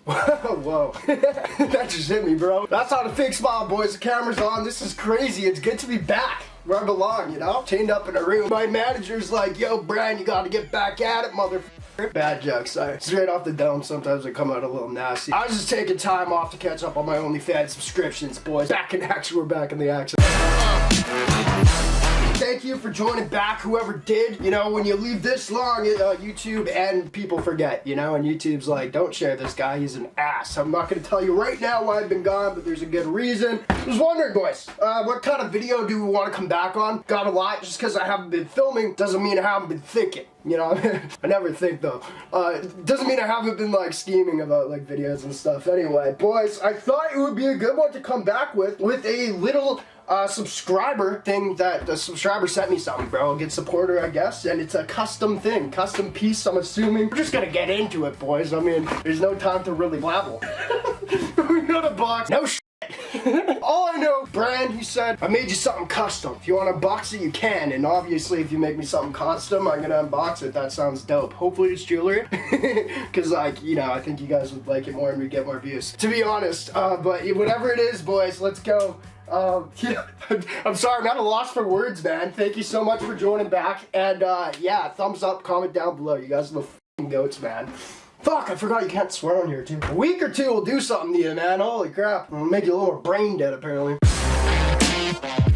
Whoa. That just hit me, bro. That's how to fake smile, boys. The camera's on. This is crazy. It's good to be back where I belong, you know? Chained up in a room. My manager's like, yo, Bran, you gotta get back at it, motherfucker. Bad jokes, sorry. Straight off the dome, sometimes they come out a little nasty. I was just taking time off to catch up on my OnlyFans subscriptions, boys. Back in action, we're back in the action. Thank you for joining back, whoever did. You know, when you leave this long, YouTube and people forget, you know, and YouTube's like, don't share this guy, he's an ass. I'm not gonna tell you right now why I've been gone, but there's a good reason. I was wondering, boys, what kind of video do we want to come back on? Got a lot. Just because I haven't been filming doesn't mean I haven't been thinking. You know, I never think though. Doesn't mean I haven't been like scheming about like videos and stuff. Anyway, boys, I thought it would be a good one to come back with a little subscriber thing that the subscriber sent me something, bro. I'll get supporter, I guess, and it's a custom thing, custom piece, I'm assuming. We're just gonna get into it, boys. I mean, there's no time to really blabble. We got a box. No shit. All I know, Bran, he said, I made you something custom. If you want to unbox it, you can. And obviously, if you make me something custom, I'm gonna unbox it. That sounds dope. Hopefully it's jewelry. Because, like, you know, I think you guys would like it more and we'd get more views. To be honest. But whatever it is, boys, let's go. Yeah, I'm sorry, I'm at a loss for words, man. Thank you so much for joining back. And, yeah, thumbs up, comment down below. You guys are the f***ing goats, man. Fuck, I forgot you can't swear on here, too. A week or two will do something to you, man. Holy crap. It'll make you a little more brain dead, apparently.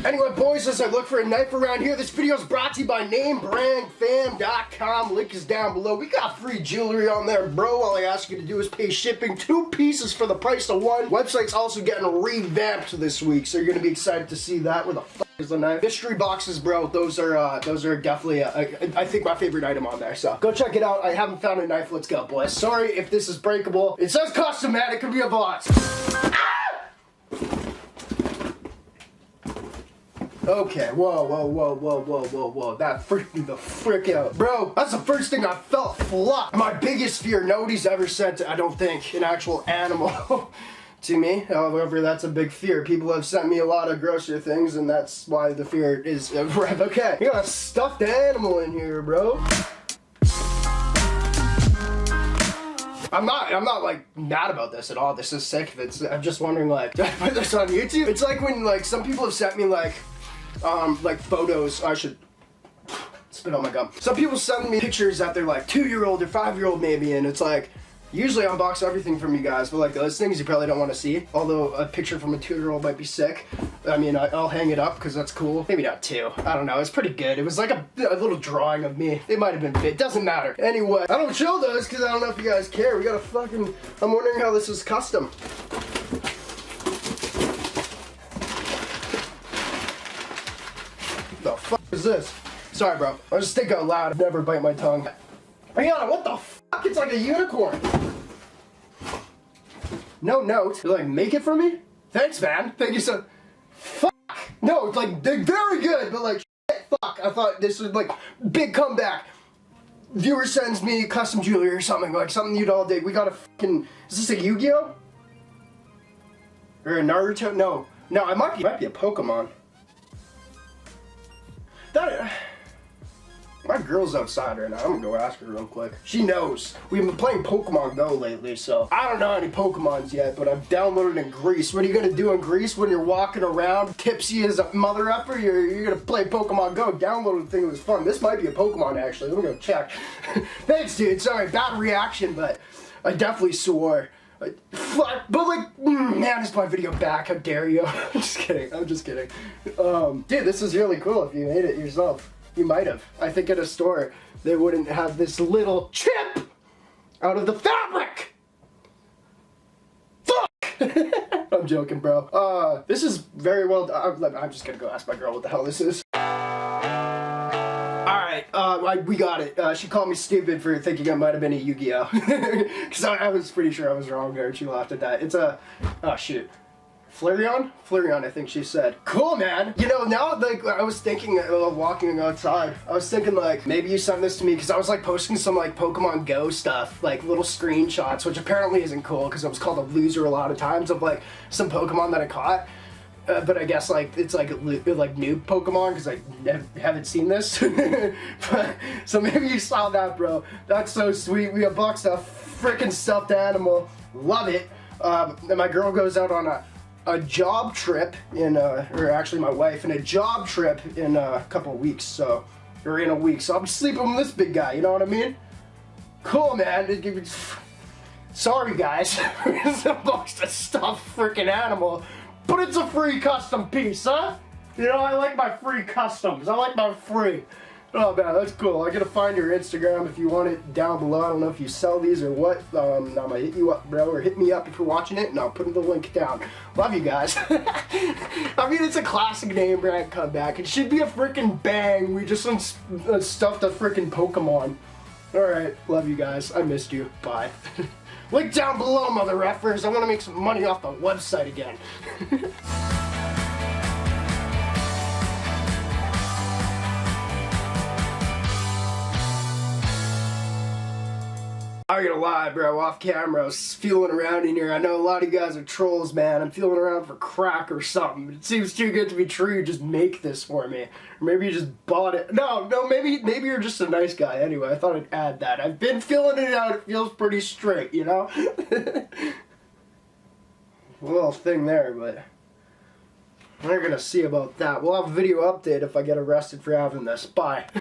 Anyway, boys, as I look for a knife around here, this video is brought to you by NameBranFam.com. Link is down below. We got free jewelry on there, bro. All I ask you to do is pay shipping. 2 pieces for the price of 1. Website's also getting revamped this week, so you're going to be excited to see that. Where the fuck is the knife? Mystery boxes, bro. Those are definitely, I think, my favorite item on there. So go check it out. I haven't found a knife. Let's go, boys. Sorry if this is breakable. It says custom, man. It could be a bot. Okay, whoa, that freaked me the frick out. Bro, that's the first thing I felt flop. My biggest fear, nobody's ever said to, I don't think, an actual animal to me. However, that's a big fear. People have sent me a lot of grosser things, and that's why the fear is, okay. You got a stuffed animal in here, bro. I'm not like mad about this at all. This is sick. I'm just wondering, like, did I put this on YouTube? It's like when, like, some people have sent me, like photos. I should spit on my gum. Some people send me pictures that they're like 2-year-old or 5-year-old maybe, and it's like, usually I unbox everything from you guys, but like those things you probably don't want to see. Although a picture from a 2-year-old might be sick. I mean, I'll hang it up because that's cool. Maybe not 2. I don't know. It's pretty good. It was like a little drawing of me. It might have been fit. Doesn't matter. Anyway, I don't show those because I don't know if you guys care. We got a fucking... I'm wondering how this is custom. What the fuck is this? Sorry, bro. I just think out loud. I never bite my tongue. Rihanna, what the fuck? It's like a unicorn. No note. You're like, make it for me? Thanks, man. Thank you so... Fuck. No, it's like, they're very good, but like, shit, fuck. I thought this was like, big comeback. Viewer sends me custom jewelry or something, like something you'd all dig. We got a fucking... Is this a Yu-Gi-Oh? Or a Naruto? No. No, it might be a Pokemon. That... My girl's outside right now. I'm gonna go ask her real quick. She knows. We've been playing Pokemon Go lately, so I don't know any Pokemons yet, but I've downloaded in Greece. What are you gonna do in Greece when you're walking around tipsy as a mother effer? You're gonna play Pokemon Go. Download the thing, it was fun. This might be a Pokemon actually. Let me go check. Thanks, dude. Sorry, bad reaction, but I definitely swore. Fuck, but like, man, is my video back? How dare you? I'm just kidding. I'm just kidding. Dude, this is really cool if you made it yourself. You might have. I think at a store, they wouldn't have this little chip out of the fabric! Fuck! I'm joking, bro. This is very well... I'm just gonna go ask my girl what the hell this is. Alright, we got it. She called me stupid for thinking I might have been a Yu-Gi-Oh! Because I was pretty sure I was wrong there, and she laughed at that. It's a... Oh, shoot. Flareon? Flareon, I think she said. Cool, man. You know, now, like, I was thinking of walking outside. I was thinking, like, maybe you sent this to me because I was, like, posting some, like, Pokemon Go stuff, like, little screenshots, which apparently isn't cool because I was called a loser a lot of times of, like, some Pokemon that I caught. But I guess, like, it's, like new Pokemon because I haven't seen this. So maybe you saw that, bro. That's so sweet. We unboxed a freaking stuffed animal. Love it. And my girl goes out on a job trip in, or actually my wife, in a job trip in a couple of weeks, so, or in a week. So I'm sleeping with this big guy, you know what I mean? Cool, man. Sorry, guys. It's the most stuffed freaking animal, but it's a free custom piece, huh? You know, I like my free customs. I like my free. Oh man, that's cool. I'm gonna find your Instagram if you want it down below. I don't know if you sell these or what. I'm gonna hit you up, bro, or hit me up if you're watching it, and I'll put the link down. Love you guys. I mean, it's a classic NameBran comeback. It should be a freaking bang. We just stuffed a freaking Pokemon. Alright, love you guys. I missed you. Bye. Link down below, mother effers. I want to make some money off the website again. I'm not gonna lie, bro, off camera, I was feeling around in here. I know a lot of you guys are trolls, man. I'm feeling around for crack or something. It seems too good to be true. Just make this for me. Or maybe you just bought it. No, maybe you're just a nice guy. Anyway, I thought I'd add that. I've been feeling it out. It feels pretty straight, you know? A little thing there, but we're gonna see about that. We'll have a video update if I get arrested for having this. Bye.